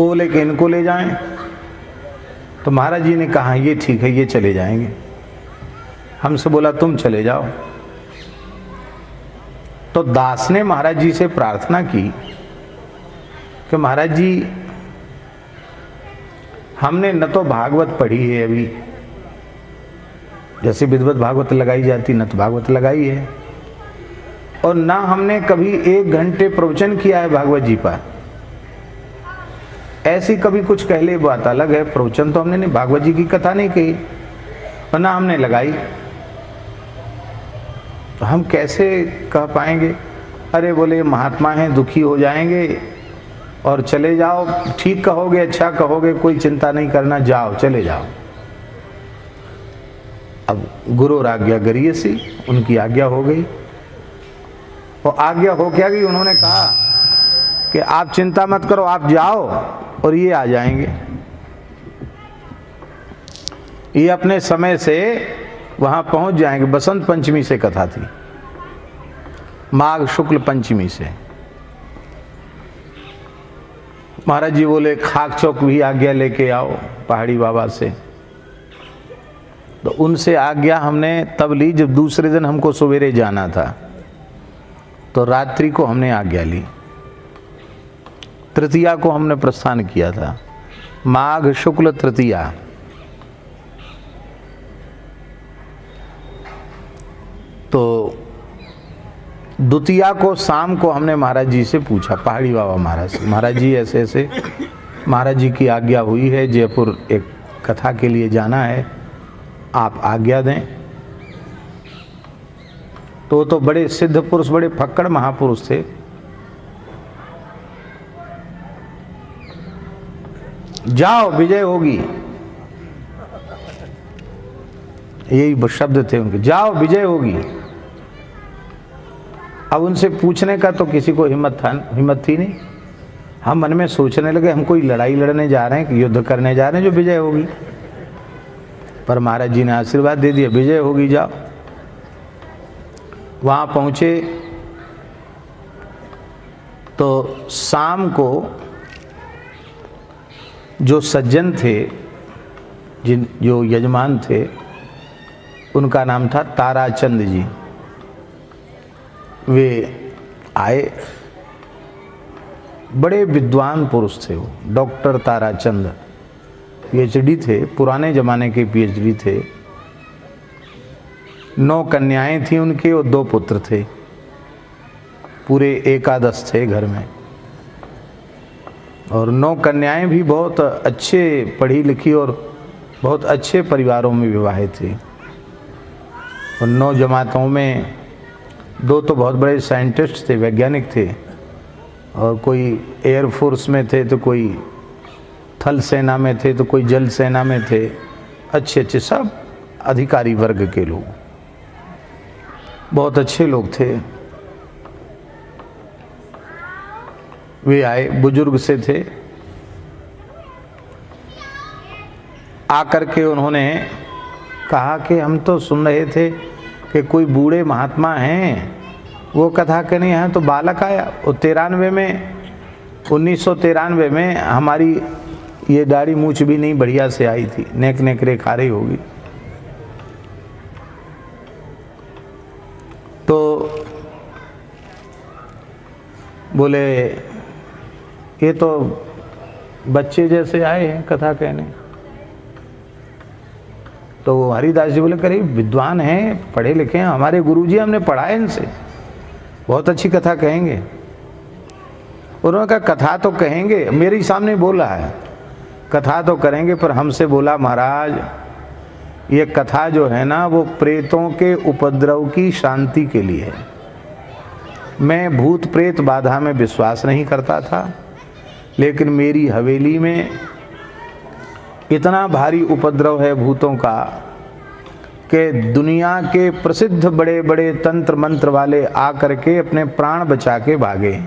वो बोले कि इनको ले जाएं। तो महाराज जी ने कहा ये ठीक है, ये चले जाएंगे। हमसे बोला तुम चले जाओ। तो दास ने महाराज जी से प्रार्थना की कि महाराज जी हमने न तो भागवत पढ़ी है अभी, जैसे विद्वत भागवत लगाई जाती न तो भागवत लगाई है, और ना हमने कभी 1 घंटे प्रवचन किया है भागवत जी पर। ऐसी कभी कुछ कह ले बात अलग है, प्रवचन तो हमने नहीं, भागवत जी की कथा नहीं कही और ना हमने लगाई, तो हम कैसे कह पाएंगे। अरे बोले महात्मा हैं, दुखी हो जाएंगे और चले जाओ, ठीक कहोगे, अच्छा कहोगे, कोई चिंता नहीं करना, जाओ चले जाओ। अब गुरु आज्ञा गरीयसी, उनकी आज्ञा हो गई। और आज्ञा हो क्या गई, उन्होंने कहा कि आप चिंता मत करो, आप जाओ और ये आ जाएंगे। ये अपने समय से वहां पहुंच जाएंगे। बसंत पंचमी से कथा थी, माघ शुक्ल पंचमी से। महाराज जी बोले खाक चौक भी आज्ञा लेके आओ पहाड़ी बाबा से। तो उनसे आज्ञा हमने तब ली जब दूसरे दिन हमको सवेरे जाना था, तो रात्रि को हमने आज्ञा ली। तृतीया को हमने प्रस्थान किया था, माघ शुक्ल तृतीया। तो द्वितीया को शाम को हमने महाराज जी से पूछा, पहाड़ी बाबा महाराज से, महाराज जी ऐसे ऐसे महाराज जी की आज्ञा हुई है, जयपुर एक कथा के लिए जाना है, आप आज्ञा दें। तो बड़े सिद्ध पुरुष, बड़े फक्कड़ महापुरुष थे। जाओ विजय होगी, यही शब्द थे उनके, जाओ विजय होगी। अब उनसे पूछने का तो किसी को हिम्मत थी नहीं। हम मन में सोचने लगे हम कोई लड़ाई लड़ने जा रहे हैं कि युद्ध करने जा रहे हैं जो विजय होगी। पर महाराज जी ने आशीर्वाद दे दिया, विजय होगी, जाओ। वहां पहुंचे तो शाम को जो सज्जन थे, जो यजमान थे, उनका नाम था ताराचंद जी। वे आए, बड़े विद्वान पुरुष थे वो, डॉक्टर ताराचंद, पीएचडी थे, पुराने जमाने के पीएचडी थे। 9 कन्याएं थी उनके और 2 पुत्र थे, पूरे 11 थे घर में। और 9 कन्याएं भी बहुत अच्छे पढ़ी लिखी और बहुत अच्छे परिवारों में विवाहित थी। और 9 जमातों में 2 तो बहुत बड़े साइंटिस्ट थे, वैज्ञानिक थे, और कोई एयरफोर्स में थे, तो कोई थल सेना में थे, तो कोई जल सेना में थे। अच्छे अच्छे सब अधिकारी वर्ग के लोग, बहुत अच्छे लोग थे। वे आए, बुजुर्ग से थे। आकर के उन्होंने कहा कि हम तो सुन रहे थे कि कोई बूढ़े महात्मा हैं, वो कथा करने हैं, तो बालक आया। वो 1993 में हमारी ये दाढ़ी मूछ भी नहीं बढ़िया से आई थी, नेक नेकरे खा रही होगी। तो बोले ये तो बच्चे जैसे आए हैं कथा कहने। तो हरिदास जी बोले करीब विद्वान हैं, पढ़े लिखे हैं, हमारे गुरुजी हमने पढ़ा है इनसे, बहुत अच्छी कथा कहेंगे। उन्होंने कहा कथा तो कहेंगे, मेरे सामने बोला है, कथा तो करेंगे, पर हमसे बोला महाराज ये कथा जो है ना वो प्रेतों के उपद्रव की शांति के लिए है। मैं भूत प्रेत बाधा में विश्वास नहीं करता था, लेकिन मेरी हवेली में इतना भारी उपद्रव है भूतों का कि दुनिया के प्रसिद्ध बड़े बड़े तंत्र मंत्र वाले आकर के अपने प्राण बचा के भागे।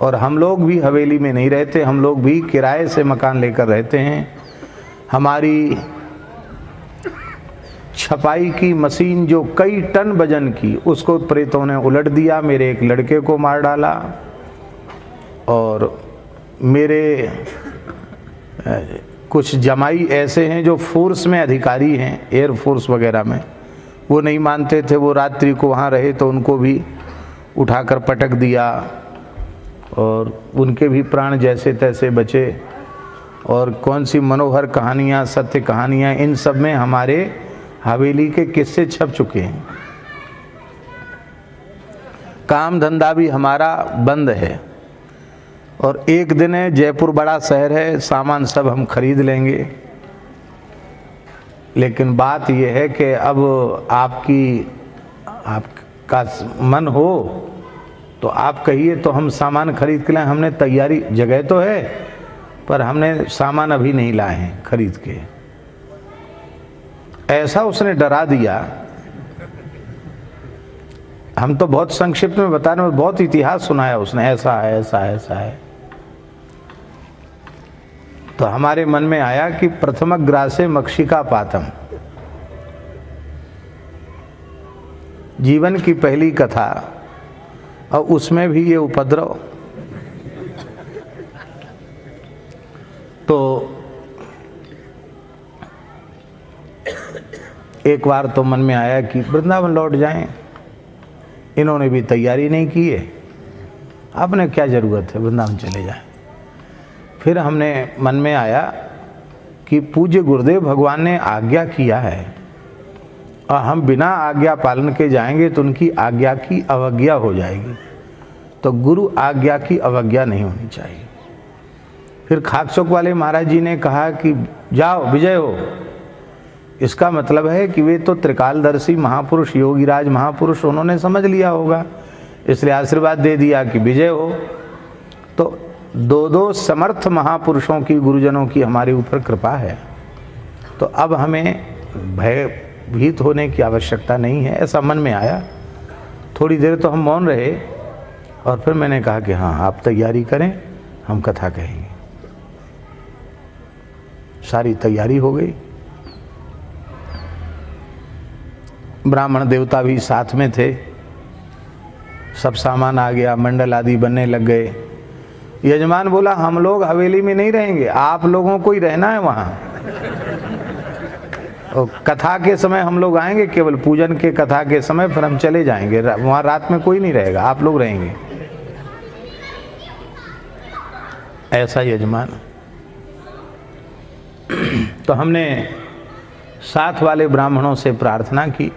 और हम लोग भी हवेली में नहीं रहते, हम लोग भी किराए से मकान लेकर रहते हैं। हमारी छपाई की मशीन जो कई टन वजन की, उसको प्रेतों ने उलट दिया, मेरे एक लड़के को मार डाला और मेरे कुछ जमाई ऐसे हैं जो फोर्स में अधिकारी हैं, एयर फोर्स वगैरह में, वो नहीं मानते थे। वो रात्रि को वहाँ रहे तो उनको भी उठाकर पटक दिया और उनके भी प्राण जैसे तैसे बचे। और कौन सी मनोहर कहानियाँ, सत्य कहानियाँ, इन सब में हमारे हवेली के किस्से छप चुके हैं। काम धंधा भी हमारा बंद है। और एक दिन है, जयपुर बड़ा शहर है, सामान सब हम खरीद लेंगे। लेकिन बात यह है कि अब आपका मन हो तो आप कहिए तो हम सामान खरीद के लाए। हमने तैयारी, जगह तो है पर हमने सामान अभी नहीं लाए हैं खरीद के। ऐसा उसने डरा दिया। हम तो बहुत संक्षिप्त में बता रहे हैं, बहुत इतिहास सुनाया उसने, ऐसा है ऐसा है ऐसा है। तो हमारे मन में आया कि प्रथमग्रासे मक्षिका पातम, जीवन की पहली कथा और उसमें भी ये उपद्रव। तो एक बार तो मन में आया कि वृंदावन लौट जाएं। इन्होंने भी तैयारी नहीं की है, आपने क्या ज़रूरत है, वृंदावन चले जाएं। फिर हमने मन में आया कि पूज्य गुरुदेव भगवान ने आज्ञा किया है और हम बिना आज्ञा पालन के जाएंगे तो उनकी आज्ञा की अवज्ञा हो जाएगी। तो गुरु आज्ञा की अवज्ञा नहीं होनी चाहिए। फिर खाकचौक वाले महाराज जी ने कहा कि जाओ विजय हो। इसका मतलब है कि वे तो त्रिकालदर्शी महापुरुष, योगीराज महापुरुष, उन्होंने समझ लिया होगा, इसलिए आशीर्वाद दे दिया कि विजय हो। तो दो समर्थ महापुरुषों की, गुरुजनों की हमारे ऊपर कृपा है। तो अब हमें भयभीत होने की आवश्यकता नहीं है, ऐसा मन में आया। थोड़ी देर तो हम मौन रहे और फिर मैंने कहा कि हाँ, आप तैयारी करें, हम कथा कहेंगे। सारी तैयारी हो गई। ब्राह्मण देवता भी साथ में थे, सब सामान आ गया, मंडल आदि बनने लग गए। यजमान बोला हम लोग हवेली में नहीं रहेंगे, आप लोगों को ही रहना है वहाँ। और कथा के समय हम लोग आएंगे, केवल पूजन के कथा के समय, फिर हम चले जाएंगे। वहाँ रात में कोई नहीं रहेगा, आप लोग रहेंगे। ऐसा यजमान। तो हमने साथ वाले ब्राह्मणों से प्रार्थना की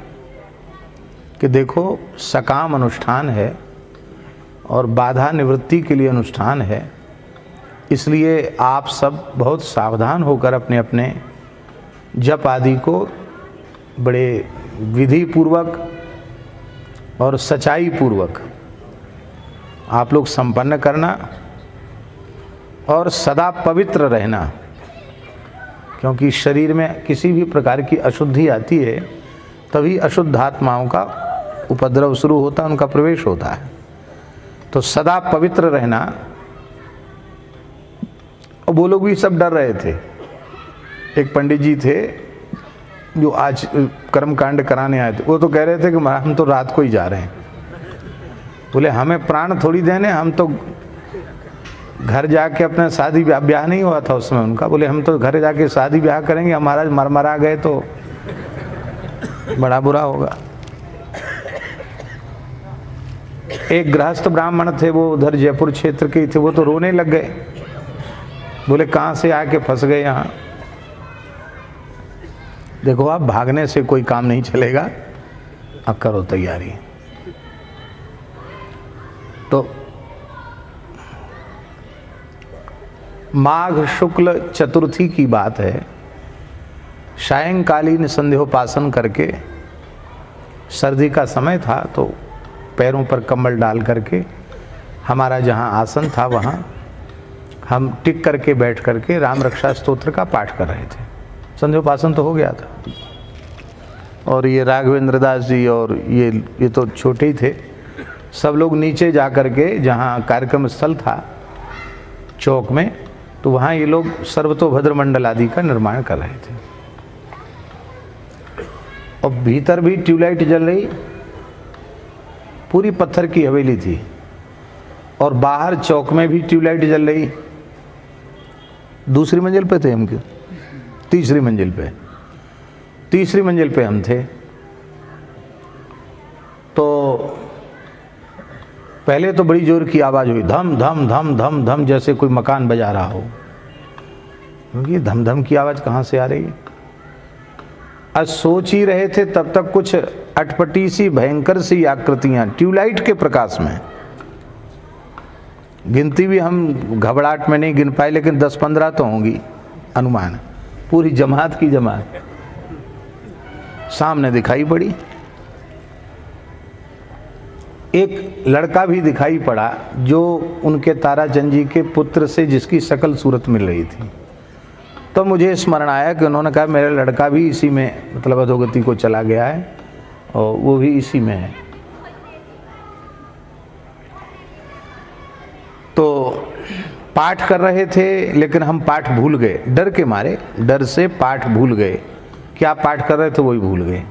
कि देखो, सकाम अनुष्ठान है और बाधा निवृत्ति के लिए अनुष्ठान है, इसलिए आप सब बहुत सावधान होकर अपने अपने जप आदि को बड़े विधि पूर्वक और सच्चाई पूर्वक आप लोग संपन्न करना और सदा पवित्र रहना। क्योंकि शरीर में किसी भी प्रकार की अशुद्धि आती है तभी अशुद्ध आत्माओं का उपद्रव शुरू होता है, उनका प्रवेश होता है। तो सदा पवित्र रहना। और वो लोग भी सब डर रहे थे। एक पंडित जी थे जो आज कर्मकांड कराने आए थे, वो तो कह रहे थे कि हम तो रात को ही जा रहे हैं। बोले हमें प्राण थोड़ी देने, हम तो घर जाके अपना शादी ब्याह नहीं हुआ था उस समय उनका, बोले हम तो घर जाके शादी ब्याह करेंगे, हमारा मरमरा गए तो बड़ा बुरा होगा। एक गृहस्थ ब्राह्मण थे, वो उधर जयपुर क्षेत्र के थे, वो तो रोने लग गए। बोले कहाँ से आके फंस गए यहाँ। देखो, आप भागने से कोई काम नहीं चलेगा, अब करो तैयारी। तो माघ शुक्ल चतुर्थी की बात है। सायंकालीन संध्योपासन करके, सर्दी का समय था, तो पैरों पर कंबल डाल करके हमारा जहाँ आसन था वहाँ हम टिक करके बैठ करके राम रक्षा स्तोत्र का पाठ कर रहे थे। संध्योपासन तो हो गया था। और ये राघवेंद्र दास जी और ये तो छोटे ही थे, सब लोग नीचे जा करके जहाँ कार्यक्रम स्थल था चौक में, तो वहाँ ये लोग सर्वतोभद्र मंडल आदि का निर्माण कर रहे थे। और भीतर भी ट्यूबलाइट जल रही, पूरी पत्थर की हवेली थी। और बाहर चौक में भी ट्यूबलाइट जल रही, दूसरी मंजिल पे थे हम क्यों? तीसरी मंजिल पे, तीसरी मंजिल पे हम थे। तो पहले तो बड़ी जोर की आवाज़ हुई, धम धम धम धम धम, जैसे कोई मकान बजा रहा हो। ये धम धम की आवाज़ कहाँ से आ रही है? आज सोच ही रहे थे तब तक कुछ अटपटी सी भयंकर सी आकृतियां ट्यूबलाइट के प्रकाश में, गिनती भी हम घबराहट में नहीं गिन पाए, लेकिन 10-15 तो होंगी अनुमान, पूरी जमात की जमात सामने दिखाई पड़ी। एक लड़का भी दिखाई पड़ा जो उनके ताराचंद जी के पुत्र से जिसकी शक्ल सूरत मिल रही थी। तो मुझे स्मरण आया कि उन्होंने कहा मेरा लड़का भी इसी में, मतलब अधोगति को चला गया है और वो भी इसी में है। तो पाठ कर रहे थे, लेकिन हम पाठ भूल गए, डर के मारे, डर से पाठ भूल गए। क्या पाठ कर रहे थे वही भूल गए।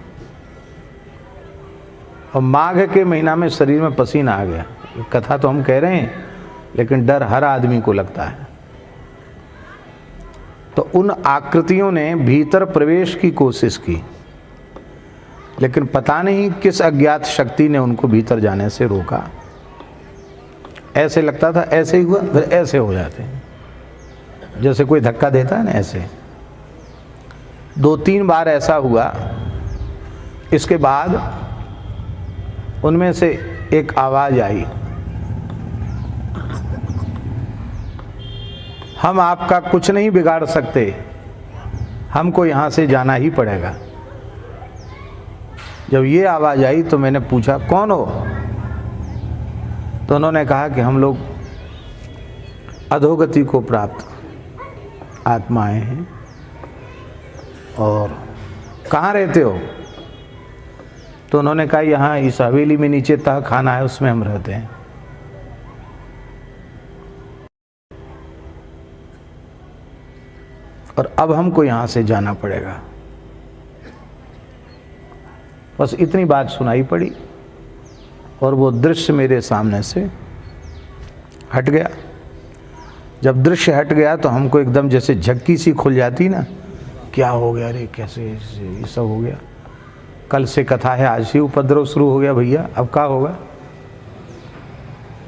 और माघ के महीना में शरीर में पसीना आ गया। कथा तो हम कह रहे हैं, लेकिन डर हर आदमी को लगता है। तो उन आकृतियों ने भीतर प्रवेश की कोशिश की, लेकिन पता नहीं किस अज्ञात शक्ति ने उनको भीतर जाने से रोका। ऐसे लगता था ऐसे ही हुआ, फिर ऐसे हो जाते हैं, जैसे कोई धक्का देता है ना, ऐसे 2-3 बार ऐसा हुआ। इसके बाद उनमें से एक आवाज आई, हम आपका कुछ नहीं बिगाड़ सकते, हमको यहां से जाना ही पड़ेगा। जब ये आवाज आई तो मैंने पूछा कौन हो? तो उन्होंने कहा कि हम लोग अधोगति को प्राप्त आत्माएं हैं। और कहाँ रहते हो? तो उन्होंने कहा यहाँ इस हवेली में नीचे तह खाना है, उसमें हम रहते हैं। और अब हमको यहाँ से जाना पड़ेगा। बस इतनी बात सुनाई पड़ी और वो दृश्य मेरे सामने से हट गया। जब दृश्य हट गया तो हमको एकदम जैसे झक्की सी खुल जाती ना, क्या हो गया रे, कैसे ये सब हो गया, कल से कथा है, आज से उपद्रव शुरू हो गया भैया, अब क्या होगा।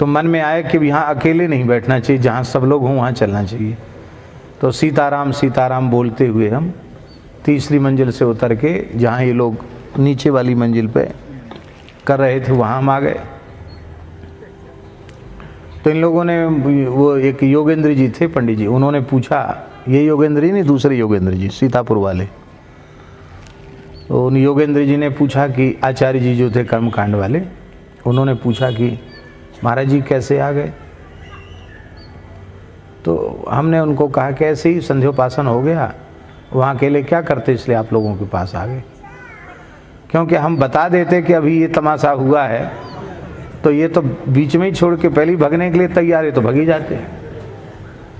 तो मन में आया कि यहाँ अकेले नहीं बैठना चाहिए, जहाँ सब लोग हों वहाँ चलना चाहिए। तो सीताराम सीताराम बोलते हुए हम तीसरी मंजिल से उतर के जहाँ ये लोग नीचे वाली मंजिल पे कर रहे थे वहाँ हम आ गए। तो इन लोगों ने, वो एक योगेंद्र जी थे पंडित जी, उन्होंने पूछा, ये योगेंद्र जी नहीं, दूसरे योगेंद्र जी सीतापुर वाले। तो उन योगेंद्र जी ने पूछा कि आचार्य जी जो थे कर्मकांड वाले, उन्होंने पूछा कि महाराज जी कैसे आ गए? तो हमने उनको कहा कि ऐसे ही संध्योपासन हो गया, वहाँ अकेले क्या करते, इसलिए आप लोगों के पास आ गए। क्योंकि हम बता देते कि अभी ये तमाशा हुआ है तो ये तो बीच में ही छोड़ के पहले ही भगने के लिए तैयार है, तो भग ही जाते।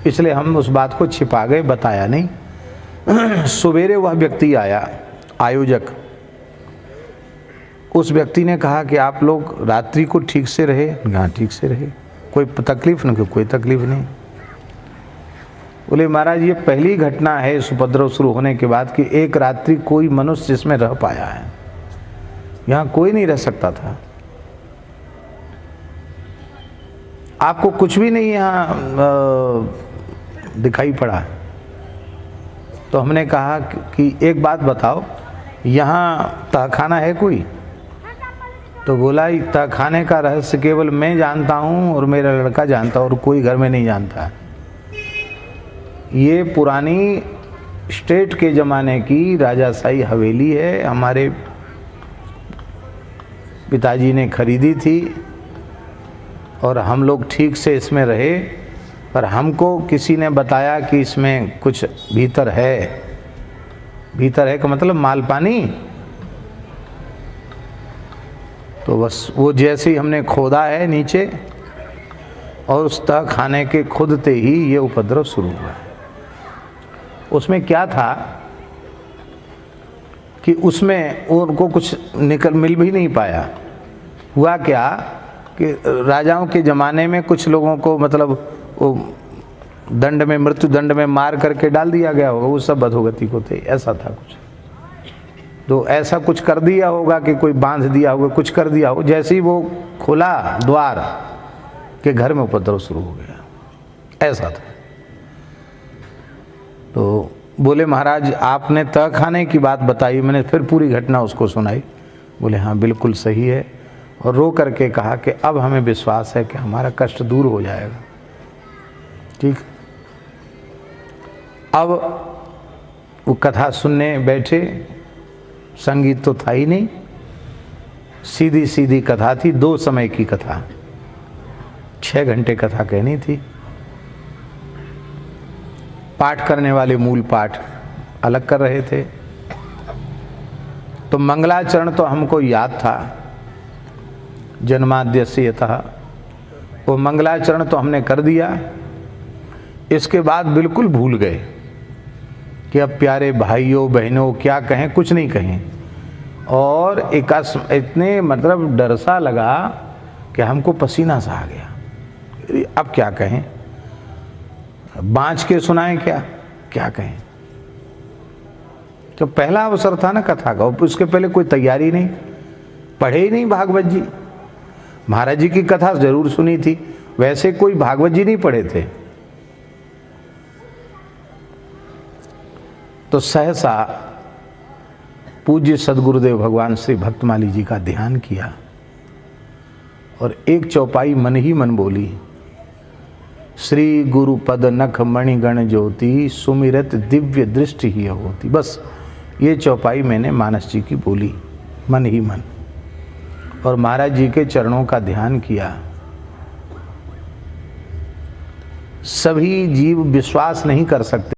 इसलिए हम उस बात को छिपा गए, बताया नहीं। सवेरे वह व्यक्ति आया, आयोजक। उस व्यक्ति ने कहा कि आप लोग रात्रि को ठीक से रहे? हाँ ठीक से रहे, कोई तकलीफ नहीं? कोई तकलीफ नहीं। बोले महाराज ये पहली घटना है इस उपद्रव शुरू होने के बाद कि एक रात्रि कोई मनुष्य इसमें रह पाया है, यहाँ कोई नहीं रह सकता था। आपको कुछ भी नहीं यहाँ दिखाई पड़ा। तो हमने कहा कि एक बात बताओ, यहाँ तहखाना है कोई? तो बोला तहखाने का रहस्य केवल मैं जानता हूँ और मेरा लड़का जानता है, और कोई घर में नहीं जानता। ये पुरानी स्टेट के ज़माने की राजाशाही हवेली है, हमारे पिताजी ने खरीदी थी और हम लोग ठीक से इसमें रहे। पर हमको किसी ने बताया कि इसमें कुछ भीतर है। भीतर है का मतलब माल पानी। तो बस वो जैसे ही हमने खोदा है नीचे, और उस तह खाने के खुदते ही ये उपद्रव शुरू हुआ। उसमें क्या था कि उसमें उनको कुछ मिल भी नहीं पाया। हुआ क्या कि राजाओं के ज़माने में कुछ लोगों को, मतलब वो दंड में, मृत्यु दंड में मार करके डाल दिया गया होगा, वो सब अधोगति को थे, ऐसा था कुछ। तो ऐसा कुछ कर दिया होगा कि कोई बांध दिया होगा, कुछ कर दिया हो, जैसे ही वो खुला द्वार के घर में उपद्रव शुरू हो गया, ऐसा था। तो बोले महाराज आपने तह खाने की बात बताई, मैंने फिर पूरी घटना उसको सुनाई। बोले हाँ बिल्कुल सही है, और रो करके कहा कि अब हमें विश्वास है कि हमारा कष्ट दूर हो जाएगा। ठीक, अब वो कथा सुनने बैठे, संगीत तो था ही नहीं, सीधी सीधी कथा थी, 2 समय की कथा, 6 घंटे कथा कहनी थी। पाठ करने वाले मूल पाठ अलग कर रहे थे। तो मंगलाचरण तो हमको याद था, जन्माद्यस्य यतः, वो मंगलाचरण तो हमने कर दिया। इसके बाद बिल्कुल भूल गए कि अब प्यारे भाइयों बहनों क्या कहें, कुछ नहीं कहें। और इतने मतलब डर सा लगा कि हमको पसीना सा आ गया, अब क्या कहें, बाँच के सुनाएं क्या कहें। तो पहला अवसर था ना कथा का, उसके पहले कोई तैयारी नहीं, पढ़े ही नहीं भागवत जी। महाराज जी की कथा जरूर सुनी थी, वैसे कोई भागवत जी नहीं पढ़े थे। तो सहसा पूज्य सदगुरुदेव भगवान श्री भक्तमाली जी का ध्यान किया और एक चौपाई मन ही मन बोली, श्री गुरु पद नख मणिगण ज्योति सुमिरत दिव्य दृष्टि ही होती। बस ये चौपाई मैंने मानस जी की बोली मन ही मन, और महाराज जी के चरणों का ध्यान किया। सभी जीव विश्वास नहीं कर सकते।